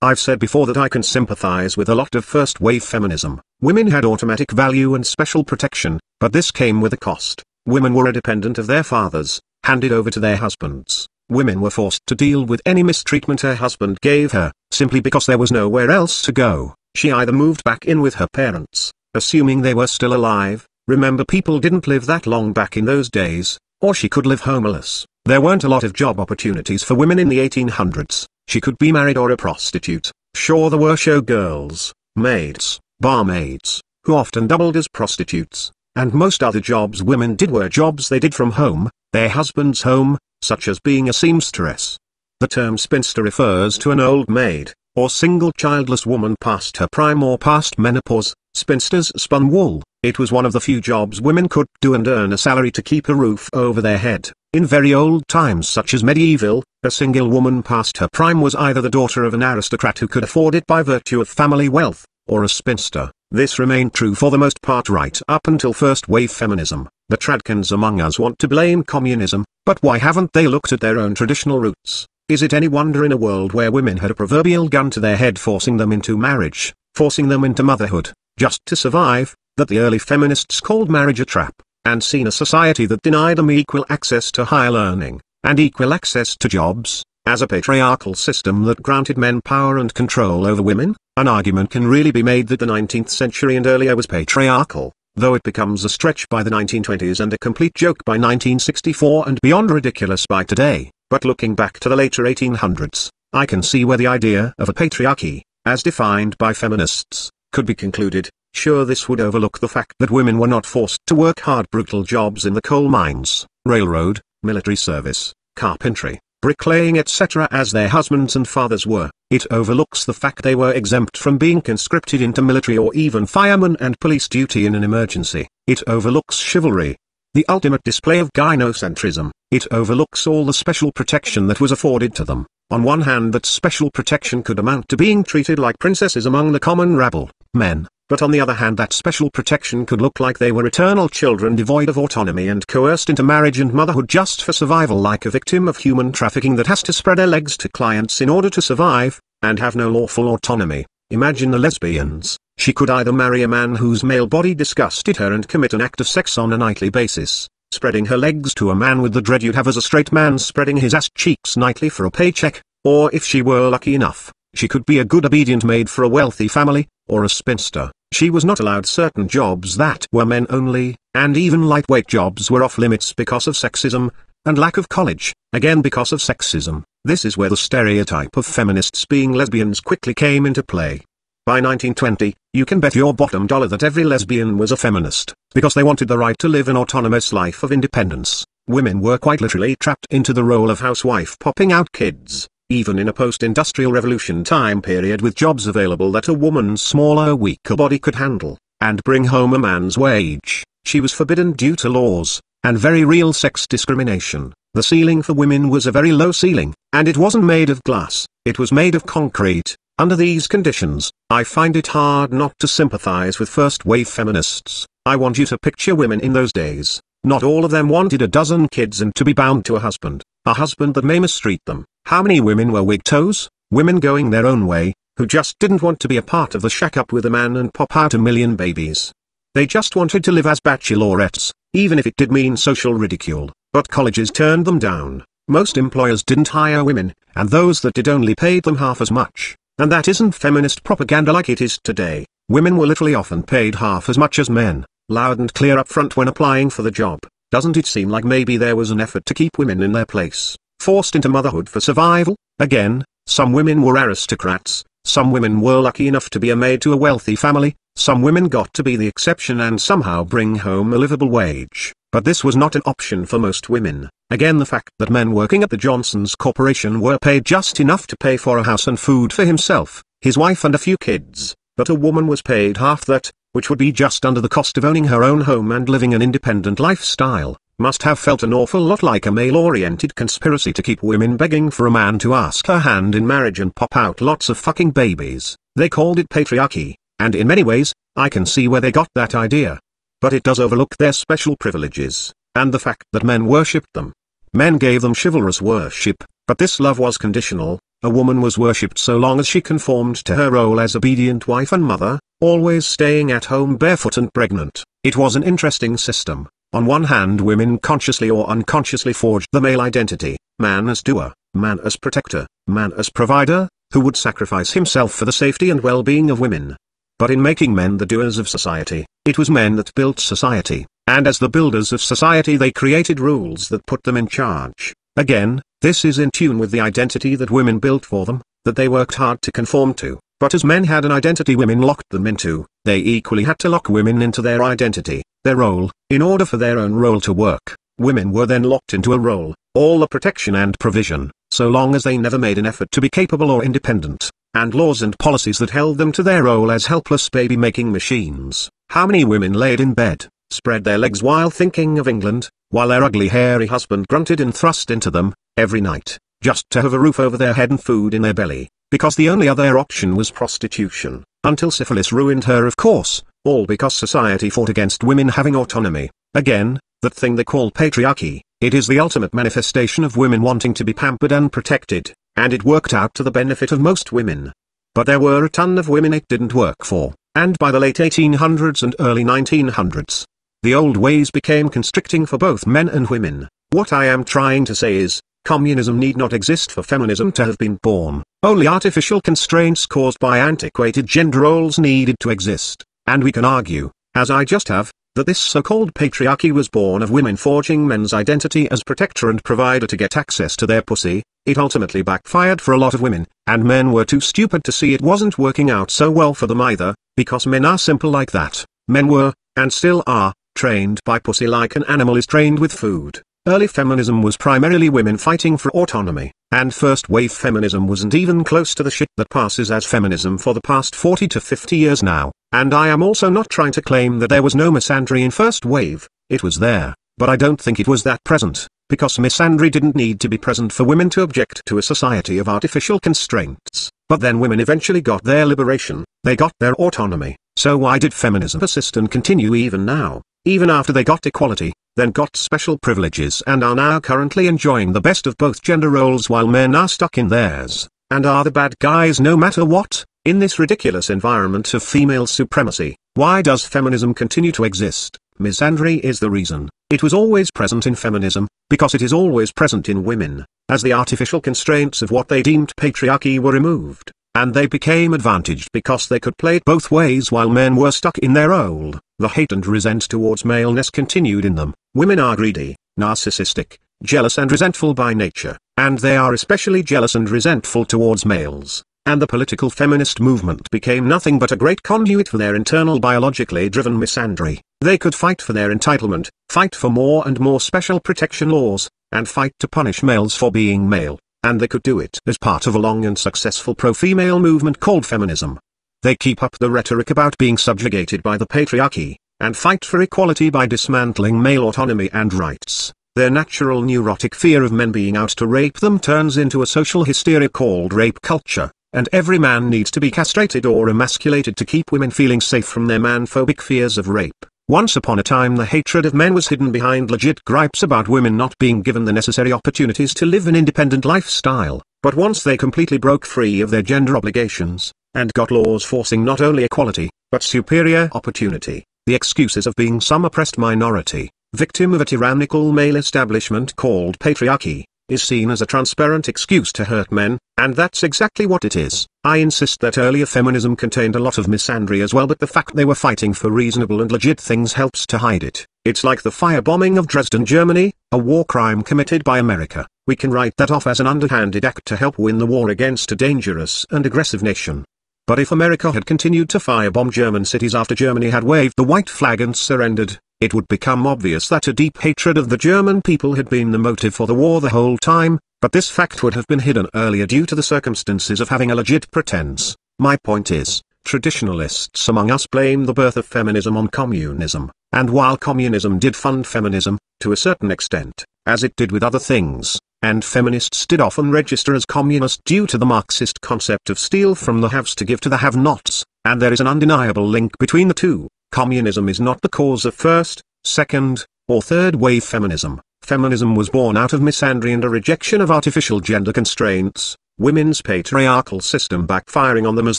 I've said before that I can sympathize with a lot of first-wave feminism. Women had automatic value and special protection, but this came with a cost. Women were a dependent of their fathers, handed over to their husbands. Women were forced to deal with any mistreatment her husband gave her, simply because there was nowhere else to go. She either moved back in with her parents, assuming they were still alive. Remember, people didn't live that long back in those days, or she could live homeless. There weren't a lot of job opportunities for women in the 1800s. She could be married or a prostitute. Sure, there were showgirls, maids, barmaids, who often doubled as prostitutes, and most other jobs women did were jobs they did from home, their husband's home, such as being a seamstress. The term spinster refers to an old maid, or single childless woman past her prime or past menopause. Spinsters spun wool. It was one of the few jobs women could do and earn a salary to keep a roof over their head. In very old times such as medieval, a single woman past her prime was either the daughter of an aristocrat who could afford it by virtue of family wealth, or a spinster. This remained true for the most part right up until first-wave feminism. The tradcans among us want to blame communism, but why haven't they looked at their own traditional roots? Is it any wonder in a world where women had a proverbial gun to their head forcing them into marriage, forcing them into motherhood, just to survive, that the early feminists called marriage a trap, and seen a society that denied them equal access to higher learning, and equal access to jobs, as a patriarchal system that granted men power and control over women? An argument can really be made that the 19th century and earlier was patriarchal, though it becomes a stretch by the 1920s and a complete joke by 1964 and beyond ridiculous by today. But looking back to the later 1800s, I can see where the idea of a patriarchy, as defined by feminists, could be concluded. Sure, this would overlook the fact that women were not forced to work hard brutal jobs in the coal mines, railroad, military service, carpentry, bricklaying etc. as their husbands and fathers were. It overlooks the fact they were exempt from being conscripted into military or even fireman and police duty in an emergency. It overlooks chivalry, the ultimate display of gynocentrism. It overlooks all the special protection that was afforded to them. On one hand, that special protection could amount to being treated like princesses among the common rabble, men, but on the other hand that special protection could look like they were eternal children devoid of autonomy and coerced into marriage and motherhood just for survival, like a victim of human trafficking that has to spread her legs to clients in order to survive, and have no lawful autonomy. Imagine the lesbians. She could either marry a man whose male body disgusted her and commit an act of sex on a nightly basis, spreading her legs to a man with the dread you'd have as a straight man spreading his ass cheeks nightly for a paycheck, or if she were lucky enough, she could be a good obedient maid for a wealthy family, or a spinster. She was not allowed certain jobs that were men only, and even lightweight jobs were off limits because of sexism, and lack of college, again because of sexism. This is where the stereotype of feminists being lesbians quickly came into play. By 1920, you can bet your bottom dollar that every lesbian was a feminist, because they wanted the right to live an autonomous life of independence. Women were quite literally trapped into the role of housewife popping out kids, even in a post-industrial revolution time period with jobs available that a woman's smaller, weaker body could handle, and bring home a man's wage. She was forbidden due to laws, and very real sex discrimination. The ceiling for women was a very low ceiling, and it wasn't made of glass, it was made of concrete. Under these conditions, I find it hard not to sympathize with first-wave feminists. I want you to picture women in those days. Not all of them wanted a dozen kids and to be bound to a husband that may mistreat them. How many women were wigtoes, women going their own way, who just didn't want to be a part of the shack up with a man and pop out a million babies? They just wanted to live as bachelorettes, even if it did mean social ridicule, but colleges turned them down. Most employers didn't hire women, and those that did only paid them half as much. And that isn't feminist propaganda like it is today. Women were literally often paid half as much as men, loud and clear up front when applying for the job. Doesn't it seem like maybe there was an effort to keep women in their place, forced into motherhood for survival? Again, some women were aristocrats, some women were lucky enough to be a maid to a wealthy family, some women got to be the exception and somehow bring home a livable wage. But this was not an option for most women. Again, the fact that men working at the Johnson's Corporation were paid just enough to pay for a house and food for himself, his wife and a few kids, but a woman was paid half that, which would be just under the cost of owning her own home and living an independent lifestyle, must have felt an awful lot like a male-oriented conspiracy to keep women begging for a man to ask her hand in marriage and pop out lots of fucking babies. They called it patriarchy, and in many ways, I can see where they got that idea. But it does overlook their special privileges, and the fact that men worshipped them. Men gave them chivalrous worship, but this love was conditional. A woman was worshipped so long as she conformed to her role as obedient wife and mother, always staying at home barefoot and pregnant. It was an interesting system. On one hand, women consciously or unconsciously forged the male identity, man as doer, man as protector, man as provider, who would sacrifice himself for the safety and well-being of women. But in making men the doers of society, it was men that built society, and as the builders of society they created rules that put them in charge. Again, this is in tune with the identity that women built for them, that they worked hard to conform to. But as men had an identity women locked them into, they equally had to lock women into their identity, their role. In order for their own role to work, women were then locked into a role, all the protection and provision, so long as they never made an effort to be capable or independent, and laws and policies that held them to their role as helpless baby-making machines. How many women laid in bed, spread their legs while thinking of England, while their ugly hairy husband grunted and thrust into them, every night, just to have a roof over their head and food in their belly, because the only other option was prostitution, until syphilis ruined her, of course, all because society fought against women having autonomy. Again, that thing they call patriarchy, it is the ultimate manifestation of women wanting to be pampered and protected, and it worked out to the benefit of most women. But there were a ton of women it didn't work for, and by the late 1800s and early 1900s, the old ways became constricting for both men and women. What I am trying to say is, communism need not exist for feminism to have been born. Only artificial constraints caused by antiquated gender roles needed to exist, and we can argue, as I just have, that this so-called patriarchy was born of women forging men's identity as protector and provider to get access to their pussy. It ultimately backfired for a lot of women, and men were too stupid to see it wasn't working out so well for them either, because men are simple like that. Men were, and still are, trained by pussy like an animal is trained with food. Early feminism was primarily women fighting for autonomy, and first-wave feminism wasn't even close to the shit that passes as feminism for the past 40 to 50 years now. And I am also not trying to claim that there was no misandry in first wave. It was there, but I don't think it was that present, because misandry didn't need to be present for women to object to a society of artificial constraints. But then women eventually got their liberation, they got their autonomy. So why did feminism persist and continue even now, even after they got equality, then got special privileges and are now currently enjoying the best of both gender roles while men are stuck in theirs, and are the bad guys no matter what? In this ridiculous environment of female supremacy, why does feminism continue to exist? Misandry is the reason. It was always present in feminism, because it is always present in women, as the artificial constraints of what they deemed patriarchy were removed, and they became advantaged because they could play it both ways while men were stuck in their old. The hate and resent towards maleness continued in them. Women are greedy, narcissistic, jealous and resentful by nature, and they are especially jealous and resentful towards males. And the political feminist movement became nothing but a great conduit for their internal biologically driven misandry. They could fight for their entitlement, fight for more and more special protection laws, and fight to punish males for being male, and they could do it as part of a long and successful pro-female movement called feminism. They keep up the rhetoric about being subjugated by the patriarchy, and fight for equality by dismantling male autonomy and rights. Their natural neurotic fear of men being out to rape them turns into a social hysteria called rape culture. And every man needs to be castrated or emasculated to keep women feeling safe from their man-phobic fears of rape. Once upon a time the hatred of men was hidden behind legit gripes about women not being given the necessary opportunities to live an independent lifestyle, but once they completely broke free of their gender obligations, and got laws forcing not only equality, but superior opportunity, the excuses of being some oppressed minority, victim of a tyrannical male establishment called patriarchy, is seen as a transparent excuse to hurt men, and that's exactly what it is. I insist that earlier feminism contained a lot of misandry as well, but the fact they were fighting for reasonable and legit things helps to hide it. It's like the firebombing of Dresden, Germany, a war crime committed by America. We can write that off as an underhanded act to help win the war against a dangerous and aggressive nation. But if America had continued to firebomb German cities after Germany had waved the white flag and surrendered, it would become obvious that a deep hatred of the German people had been the motive for the war the whole time, but this fact would have been hidden earlier due to the circumstances of having a legit pretense. My point is, traditionalists among us blame the birth of feminism on communism, and while communism did fund feminism, to a certain extent, as it did with other things, and feminists did often register as communist due to the Marxist concept of steal from the haves to give to the have-nots, and there is an undeniable link between the two. Communism is not the cause of first, second, or third-wave feminism. Feminism was born out of misandry and a rejection of artificial gender constraints, women's patriarchal system backfiring on them as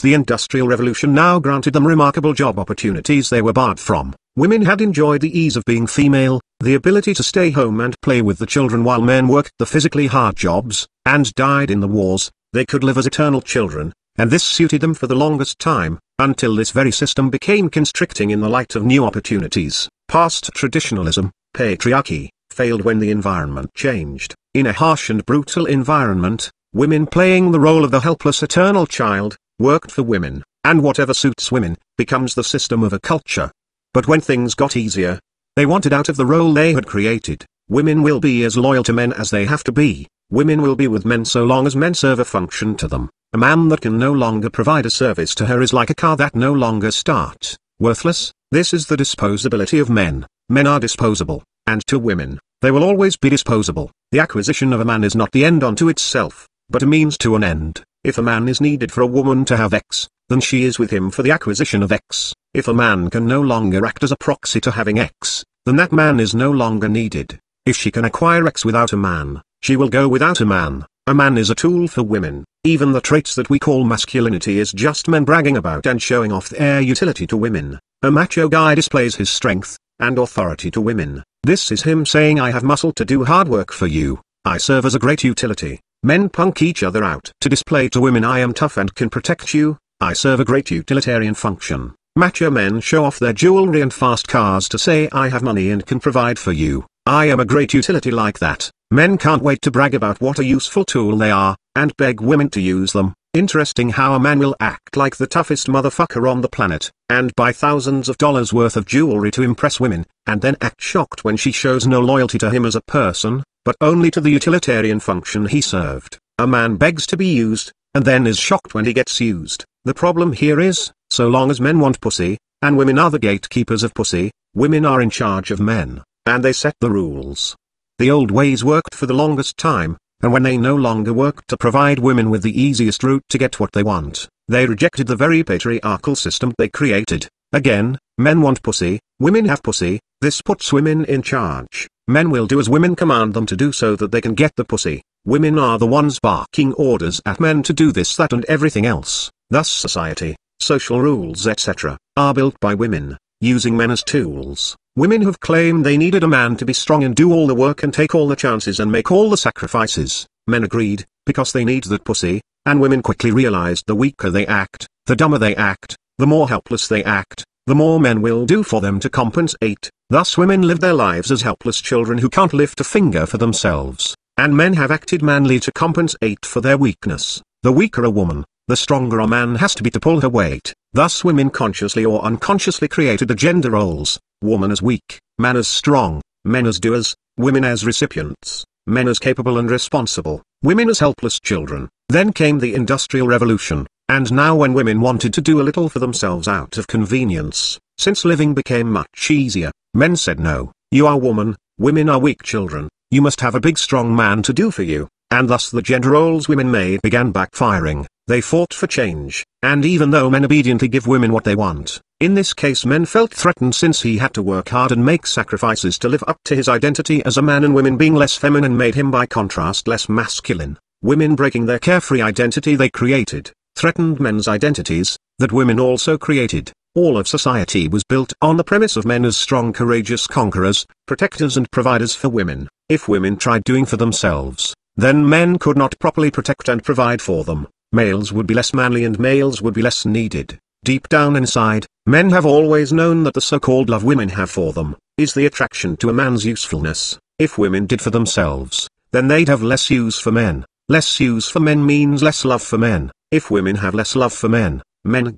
the Industrial Revolution now granted them remarkable job opportunities they were barred from. Women had enjoyed the ease of being female, the ability to stay home and play with the children while men worked the physically hard jobs, and died in the wars. They could live as eternal children, and this suited them for the longest time, until this very system became constricting in the light of new opportunities. Past traditionalism, patriarchy, failed when the environment changed. In a harsh and brutal environment, women playing the role of the helpless eternal child, worked for women, and whatever suits women, becomes the system of a culture. But when things got easier, they wanted out of the role they had created. Women will be as loyal to men as they have to be. Women will be with men so long as men serve a function to them. A man that can no longer provide a service to her is like a car that no longer starts. Worthless. This is the disposability of men. Men are disposable, and to women, they will always be disposable. The acquisition of a man is not the end unto itself, but a means to an end. If a man is needed for a woman to have X, then she is with him for the acquisition of X. If a man can no longer act as a proxy to having X, then that man is no longer needed. If she can acquire X without a man, she will go without a man. A man is a tool for women. Even the traits that we call masculinity is just men bragging about and showing off their utility to women. A macho guy displays his strength and authority to women. This is him saying, I have muscle to do hard work for you. I serve as a great utility. Men punk each other out to display to women, I am tough and can protect you. I serve a great utilitarian function. Macho men show off their jewelry and fast cars to say, I have money and can provide for you. I am a great utility like that. Men can't wait to brag about what a useful tool they are, and beg women to use them. Interesting how a man will act like the toughest motherfucker on the planet, and buy thousands of dollars worth of jewelry to impress women, and then act shocked when she shows no loyalty to him as a person, but only to the utilitarian function he served. A man begs to be used, and then is shocked when he gets used. The problem here is, so long as men want pussy, and women are the gatekeepers of pussy, women are in charge of men, and they set the rules. The old ways worked for the longest time, and when they no longer worked to provide women with the easiest route to get what they want, they rejected the very patriarchal system they created. Again, men want pussy, women have pussy, this puts women in charge. Men will do as women command them to do so that they can get the pussy. Women are the ones barking orders at men to do this, that and everything else. Thus society, social rules etc., are built by women, using men as tools. Women have claimed they needed a man to be strong and do all the work and take all the chances and make all the sacrifices. Men agreed, because they need that pussy, and women quickly realized the weaker they act, the dumber they act, the more helpless they act, the more men will do for them to compensate. Thus women lived their lives as helpless children who can't lift a finger for themselves, and men have acted manly to compensate for their weakness. The weaker a woman, the stronger a man has to be to pull her weight. Thus women consciously or unconsciously created the gender roles: woman as weak, man as strong, men as doers, women as recipients, men as capable and responsible, women as helpless children. Then came the Industrial Revolution, and now when women wanted to do a little for themselves out of convenience, since living became much easier, men said no, you are woman, women are weak children, you must have a big strong man to do for you, and thus the gender roles women made began backfiring. They fought for change, and even though men obediently give women what they want, in this case men felt threatened since he had to work hard and make sacrifices to live up to his identity as a man, and women being less feminine made him by contrast less masculine. Women breaking their carefree identity they created, threatened men's identities, that women also created. All of society was built on the premise of men as strong, courageous conquerors, protectors and providers for women. If women tried doing for themselves, then men could not properly protect and provide for them. Males would be less manly and males would be less needed. Deep down inside, men have always known that the so-called love women have for them is the attraction to a man's usefulness. If women did for themselves, then they'd have less use for men. Less use for men means less love for men. If women have less love for men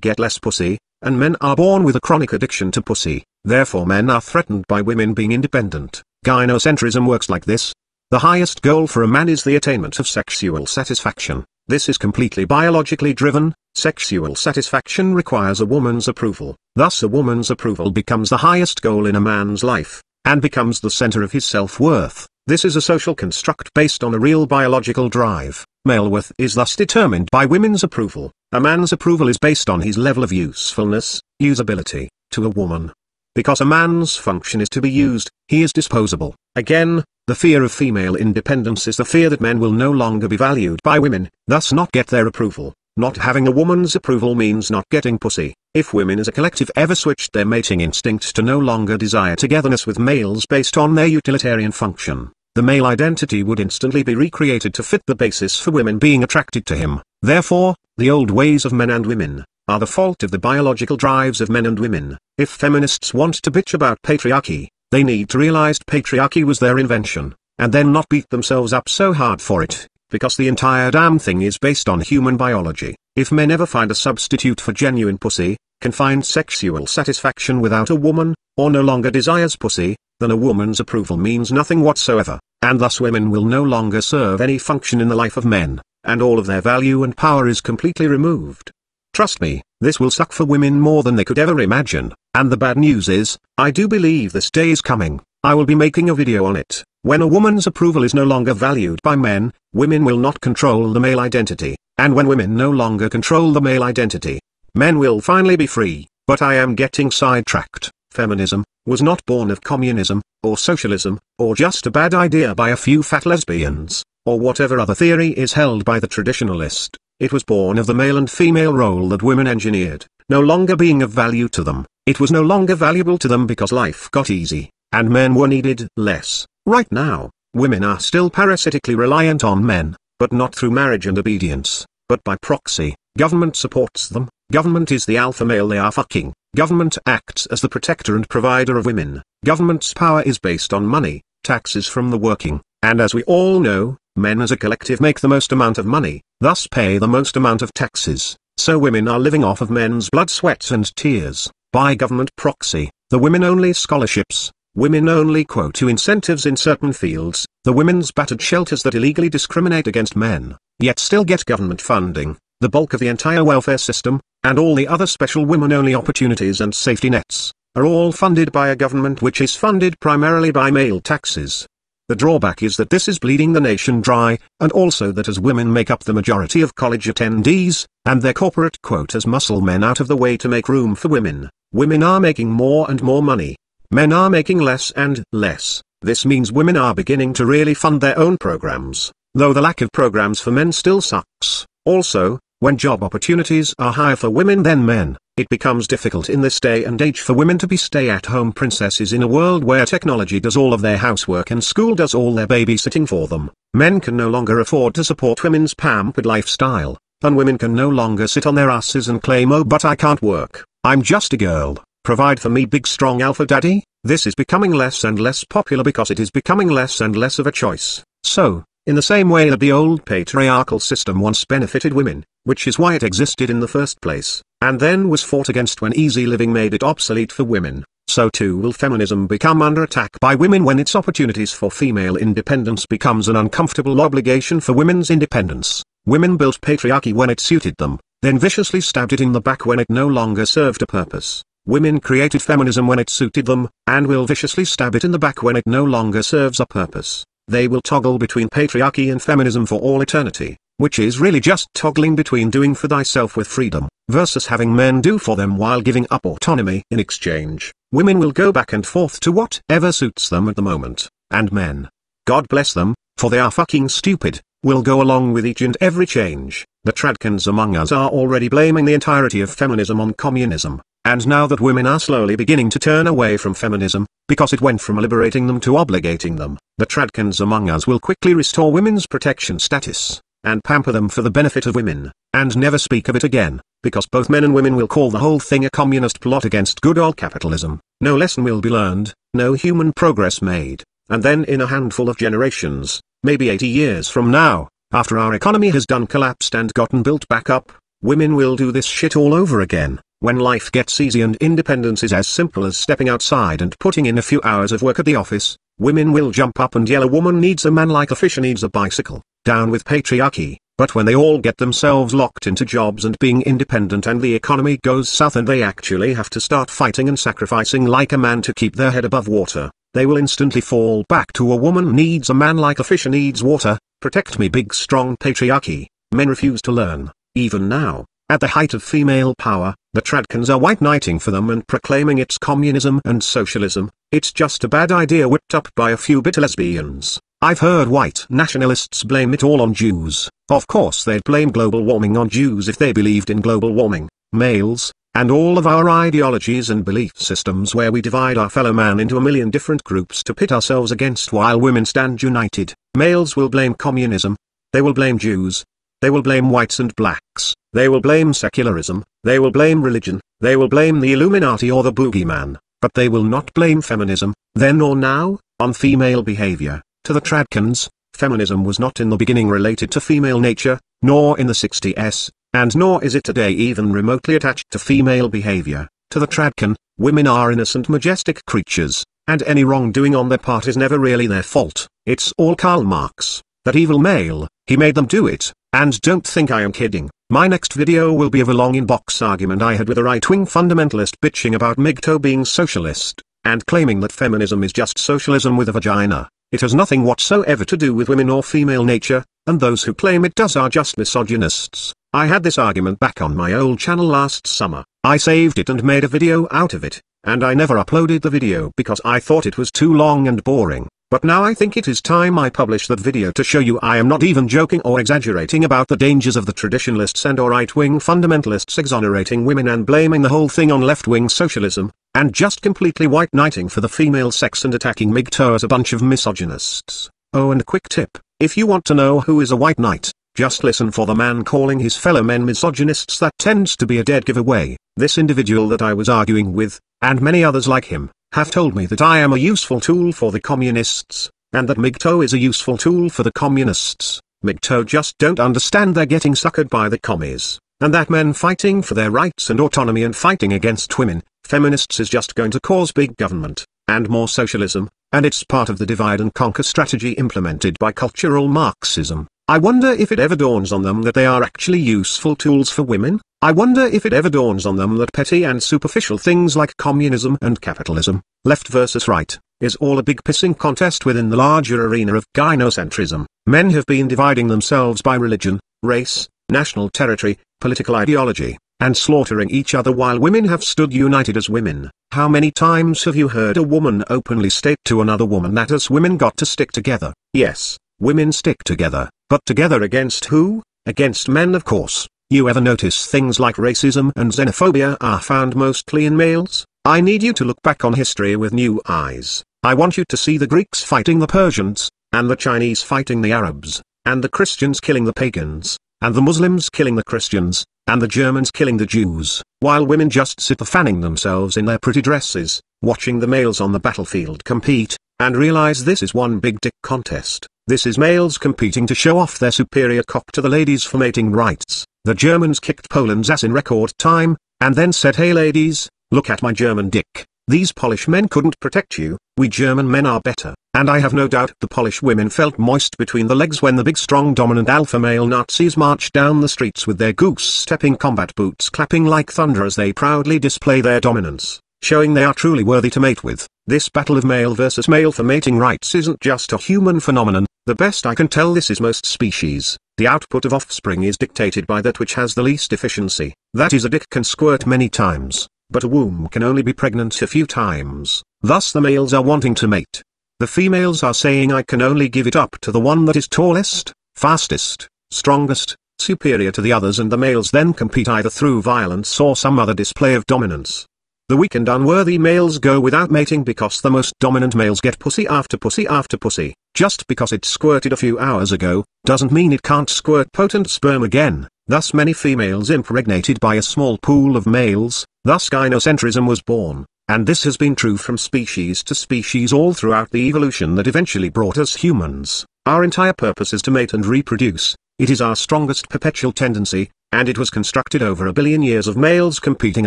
get less pussy, and men are born with a chronic addiction to pussy. Therefore men are threatened by women being independent. Gynocentrism works like this. The highest goal for a man is the attainment of sexual satisfaction. This is completely biologically driven. Sexual satisfaction requires a woman's approval. Thus a woman's approval becomes the highest goal in a man's life, and becomes the center of his self-worth. This is a social construct based on a real biological drive. Male worth is thus determined by women's approval. A man's approval is based on his level of usefulness, usability, to a woman. Because a man's function is to be used, he is disposable. Again, the fear of female independence is the fear that men will no longer be valued by women, thus not get their approval. Not having a woman's approval means not getting pussy. If women as a collective ever switched their mating instinct to no longer desire togetherness with males based on their utilitarian function, the male identity would instantly be recreated to fit the basis for women being attracted to him. Therefore, the old ways of men and women are the fault of the biological drives of men and women. If feminists want to bitch about patriarchy, they need to realize patriarchy was their invention, and then not beat themselves up so hard for it, because the entire damn thing is based on human biology. If men ever find a substitute for genuine pussy, can find sexual satisfaction without a woman, or no longer desires pussy, then a woman's approval means nothing whatsoever, and thus women will no longer serve any function in the life of men, and all of their value and power is completely removed. Trust me, this will suck for women more than they could ever imagine, and the bad news is, I do believe this day is coming. I will be making a video on it. When a woman's approval is no longer valued by men, women will not control the male identity, and when women no longer control the male identity, men will finally be free. But I am getting sidetracked. Feminism was not born of communism, or socialism, or just a bad idea by a few fat lesbians, or whatever other theory is held by the traditionalist. It was born of the male and female role that women engineered, no longer being of value to them. It was no longer valuable to them because life got easy, and men were needed less. Right now, women are still parasitically reliant on men, but not through marriage and obedience, but by proxy. Government supports them. Government is the alpha male they are fucking. Government acts as the protector and provider of women. Government's power is based on money, taxes from the working, and as we all know, men as a collective make the most amount of money, thus pay the most amount of taxes. So women are living off of men's blood, sweat and tears. By government proxy, the women-only scholarships, women-only quota incentives in certain fields, the women's battered shelters that illegally discriminate against men, yet still get government funding, the bulk of the entire welfare system, and all the other special women-only opportunities and safety nets, are all funded by a government which is funded primarily by male taxes. The drawback is that this is bleeding the nation dry, and also that as women make up the majority of college attendees, and their corporate quotas muscle men out of the way to make room for women, women are making more and more money. Men are making less and less. This means women are beginning to really fund their own programs, though the lack of programs for men still sucks. Also, when job opportunities are higher for women than men, it becomes difficult in this day and age for women to be stay-at-home princesses in a world where technology does all of their housework and school does all their babysitting for them. Men can no longer afford to support women's pampered lifestyle, and women can no longer sit on their asses and claim, oh but I can't work, I'm just a girl, provide for me big strong alpha daddy. This is becoming less and less popular because it is becoming less and less of a choice. So, in the same way that the old patriarchal system once benefited women, which is why it existed in the first place, and then was fought against when easy living made it obsolete for women, so too will feminism become under attack by women when its opportunities for female independence becomes an uncomfortable obligation for women's independence. Women built patriarchy when it suited them, then viciously stabbed it in the back when it no longer served a purpose. Women created feminism when it suited them, and will viciously stab it in the back when it no longer serves a purpose. They will toggle between patriarchy and feminism for all eternity, which is really just toggling between doing for thyself with freedom, versus having men do for them while giving up autonomy in exchange. Women will go back and forth to whatever suits them at the moment, and men, God bless them, for they are fucking stupid, will go along with each and every change. The tradcans among us are already blaming the entirety of feminism on communism. And now that women are slowly beginning to turn away from feminism, because it went from liberating them to obligating them, the tradcans among us will quickly restore women's protection status, and pamper them for the benefit of women, and never speak of it again, because both men and women will call the whole thing a communist plot against good old capitalism. No lesson will be learned, no human progress made, and then in a handful of generations, maybe 80 years from now, after our economy has done collapsed and gotten built back up, women will do this shit all over again. When life gets easy and independence is as simple as stepping outside and putting in a few hours of work at the office, women will jump up and yell a woman needs a man like a fish needs a bicycle, down with patriarchy. But when they all get themselves locked into jobs and being independent and the economy goes south and they actually have to start fighting and sacrificing like a man to keep their head above water, they will instantly fall back to a woman needs a man like a fish needs water, protect me big strong patriarchy. Men refuse to learn, even now. At the height of female power, the Tradcans are white knighting for them and proclaiming it's communism and socialism. It's just a bad idea whipped up by a few bitter lesbians. I've heard white nationalists blame it all on Jews. Of course they'd blame global warming on Jews if they believed in global warming. Males, and all of our ideologies and belief systems where we divide our fellow man into a million different groups to pit ourselves against while women stand united. Males will blame communism. They will blame Jews. They will blame whites and blacks. They will blame secularism. They will blame religion. They will blame the Illuminati or the boogeyman. But they will not blame feminism, then or now, on female behavior. To the Tradcans, feminism was not in the beginning related to female nature, nor in the 60s, and nor is it today even remotely attached to female behavior. To the Tradcan, women are innocent majestic creatures, and any wrongdoing on their part is never really their fault. It's all Karl Marx, that evil male, he made them do it, and don't think I am kidding. My next video will be of a long inbox argument I had with a right-wing fundamentalist bitching about MGTOW being socialist, and claiming that feminism is just socialism with a vagina. It has nothing whatsoever to do with women or female nature, and those who claim it does are just misogynists. I had this argument back on my old channel last summer. I saved it and made a video out of it, and I never uploaded the video because I thought it was too long and boring. But now I think it is time I publish that video to show you I am not even joking or exaggerating about the dangers of the traditionalists and or right-wing fundamentalists exonerating women and blaming the whole thing on left-wing socialism, and just completely white knighting for the female sex and attacking MGTOW as a bunch of misogynists. Oh, and a quick tip, if you want to know who is a white knight, just listen for the man calling his fellow men misogynists. That tends to be a dead giveaway. This individual that I was arguing with, and many others like him, have told me that I am a useful tool for the communists, and that MGTOW is a useful tool for the communists. MGTOW just don't understand they're getting suckered by the commies, and that men fighting for their rights and autonomy and fighting against women, feminists is just going to cause big government, and more socialism, and it's part of the divide and conquer strategy implemented by cultural Marxism. I wonder if it ever dawns on them that they are actually useful tools for women? I wonder if it ever dawns on them that petty and superficial things like communism and capitalism, left versus right, is all a big pissing contest within the larger arena of gynocentrism. Men have been dividing themselves by religion, race, national territory, political ideology, and slaughtering each other while women have stood united as women. How many times have you heard a woman openly state to another woman that us women got to stick together? Yes, women stick together, but together against who? Against men, of course. You ever notice things like racism and xenophobia are found mostly in males? I need you to look back on history with new eyes. I want you to see the Greeks fighting the Persians, and the Chinese fighting the Arabs, and the Christians killing the pagans, and the Muslims killing the Christians, and the Germans killing the Jews, while women just sit there fanning themselves in their pretty dresses, watching the males on the battlefield compete, and realize this is one big dick contest. This is males competing to show off their superior cock to the ladies for mating rights. The Germans kicked Poland's ass in record time, and then said, "Hey ladies, look at my German dick. These Polish men couldn't protect you, we German men are better." And I have no doubt the Polish women felt moist between the legs when the big strong dominant alpha male Nazis marched down the streets with their goose-stepping combat boots clapping like thunder as they proudly display their dominance, showing they are truly worthy to mate with. This battle of male versus male for mating rights isn't just a human phenomenon. The best I can tell, this is most species. The output of offspring is dictated by that which has the least efficiency. That is, a dick can squirt many times, but a womb can only be pregnant a few times. Thus the males are wanting to mate. The females are saying, I can only give it up to the one that is tallest, fastest, strongest, superior to the others, and the males then compete either through violence or some other display of dominance. The weak and unworthy males go without mating because the most dominant males get pussy after pussy after pussy. Just because it squirted a few hours ago, doesn't mean it can't squirt potent sperm again. Thus many females impregnated by a small pool of males, thus gynocentrism was born. And this has been true from species to species all throughout the evolution that eventually brought us humans. Our entire purpose is to mate and reproduce. It is our strongest perpetual tendency, and it was constructed over a billion years of males competing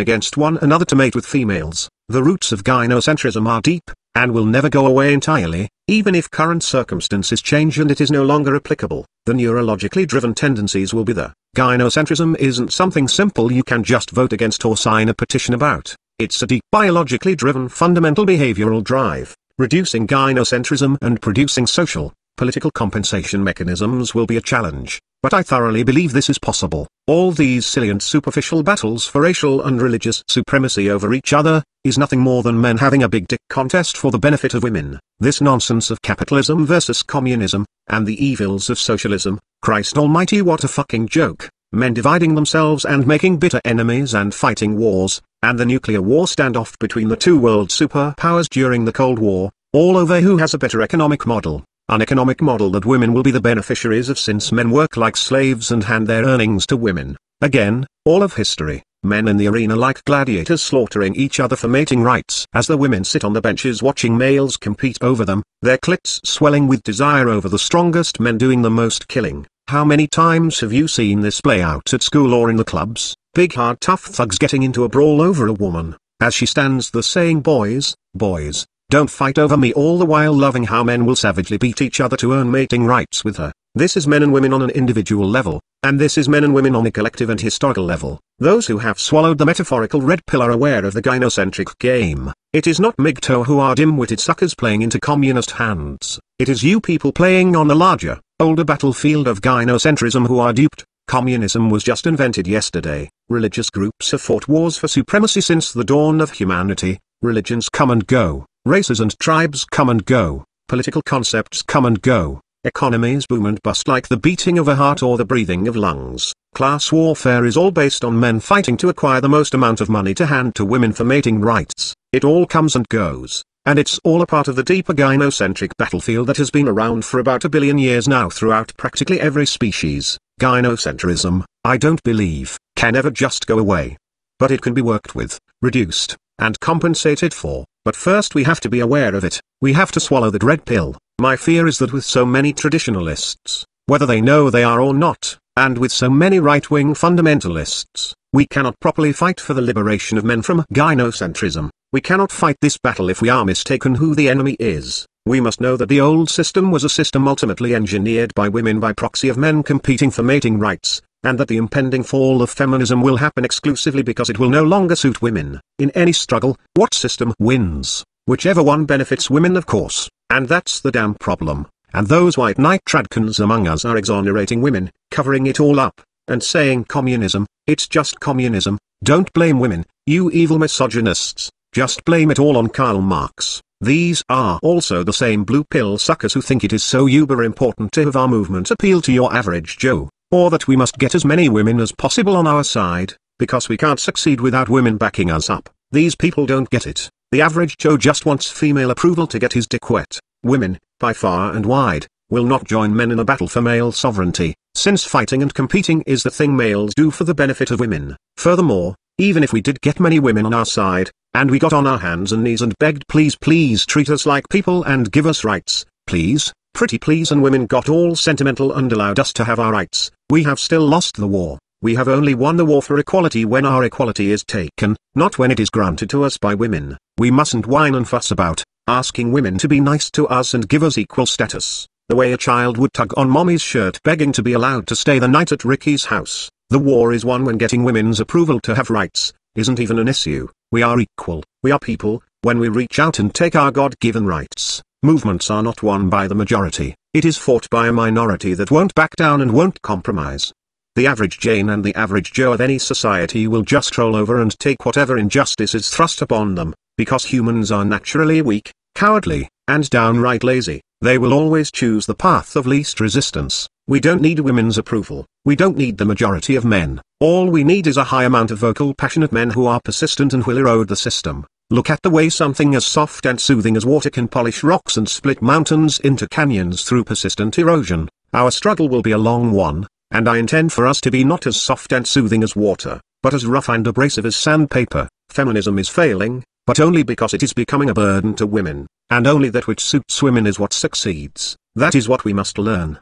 against one another to mate with females. The roots of gynocentrism are deep, and will never go away entirely, even if current circumstances change and it is no longer applicable. The neurologically driven tendencies will be there. Gynocentrism isn't something simple you can just vote against or sign a petition about. It's a deep biologically driven fundamental behavioral drive. Reducing gynocentrism and producing social, political compensation mechanisms will be a challenge. but I thoroughly believe this is possible. All these silly and superficial battles for racial and religious supremacy over each other, is nothing more than men having a big dick contest for the benefit of women. This nonsense of capitalism versus communism, and the evils of socialism, Christ almighty, what a fucking joke. Men dividing themselves and making bitter enemies and fighting wars, and the nuclear war standoff between the two world superpowers during the Cold War, all over who has a better economic model. An economic model that women will be the beneficiaries of, since men work like slaves and hand their earnings to women. Again, all of history, men in the arena like gladiators slaughtering each other for mating rights as the women sit on the benches watching males compete over them, their clits swelling with desire over the strongest men doing the most killing. How many times have you seen this play out at school or in the clubs? Big hard tough thugs getting into a brawl over a woman, as she stands there saying, boys, boys, don't fight over me, all the while loving how men will savagely beat each other to earn mating rights with her. This is men and women on an individual level, and this is men and women on a collective and historical level. Those who have swallowed the metaphorical red pill are aware of the gynocentric game. It is not MGTOW who are dim-witted suckers playing into communist hands. It is you people playing on the larger, older battlefield of gynocentrism who are duped. Communism was just invented yesterday. Religious groups have fought wars for supremacy since the dawn of humanity. Religions come and go. Races and tribes come and go. Political concepts come and go. Economies boom and bust like the beating of a heart or the breathing of lungs. Class warfare is all based on men fighting to acquire the most amount of money to hand to women for mating rights. It all comes and goes, and it's all a part of the deeper gynocentric battlefield that has been around for about 1 billion years now throughout practically every species. Gynocentrism, I don't believe, can ever just go away. But it can be worked with, reduced, and compensated for. But first we have to be aware of it. We have to swallow that red pill. My fear is that with so many traditionalists, whether they know they are or not, and with so many right-wing fundamentalists, we cannot properly fight for the liberation of men from gynocentrism. We cannot fight this battle if we are mistaken who the enemy is. We must know that the old system was a system ultimately engineered by women by proxy of men competing for mating rights, and that the impending fall of feminism will happen exclusively because it will no longer suit women. In any struggle, what system wins? Whichever one benefits women, of course, and that's the damn problem. And those white knight tradcans among us are exonerating women, covering it all up, and saying communism, it's just communism. Don't blame women, you evil misogynists, just blame it all on Karl Marx. These are also the same blue pill suckers who think it is so uber important to have our movement appeal to your average Joe, or that we must get as many women as possible on our side, because we can't succeed without women backing us up. These people don't get it. The average Joe just wants female approval to get his dick wet. Women, by far and wide, will not join men in a battle for male sovereignty, since fighting and competing is the thing males do for the benefit of women. Furthermore, even if we did get many women on our side, and we got on our hands and knees and begged please please treat us like people and give us rights, please, pretty please, and women got all sentimental and allowed us to have our rights, we have still lost the war. We have only won the war for equality when our equality is taken, not when it is granted to us by women. We mustn't whine and fuss about asking women to be nice to us and give us equal status, the way a child would tug on mommy's shirt begging to be allowed to stay the night at Ricky's house. The war is won when getting women's approval to have rights isn't even an issue. We are equal, we are people, when we reach out and take our God-given rights. Movements are not won by the majority, it is fought by a minority that won't back down and won't compromise. The average Jane and the average Joe of any society will just roll over and take whatever injustice is thrust upon them, because humans are naturally weak, cowardly, and downright lazy. They will always choose the path of least resistance. We don't need women's approval, we don't need the majority of men. All we need is a high amount of vocal passionate men who are persistent and will erode the system. Look at the way something as soft and soothing as water can polish rocks and split mountains into canyons through persistent erosion. Our struggle will be a long one, and I intend for us to be not as soft and soothing as water, but as rough and abrasive as sandpaper. Feminism is failing, but only because it is becoming a burden to women, and only that which suits women is what succeeds. That is what we must learn.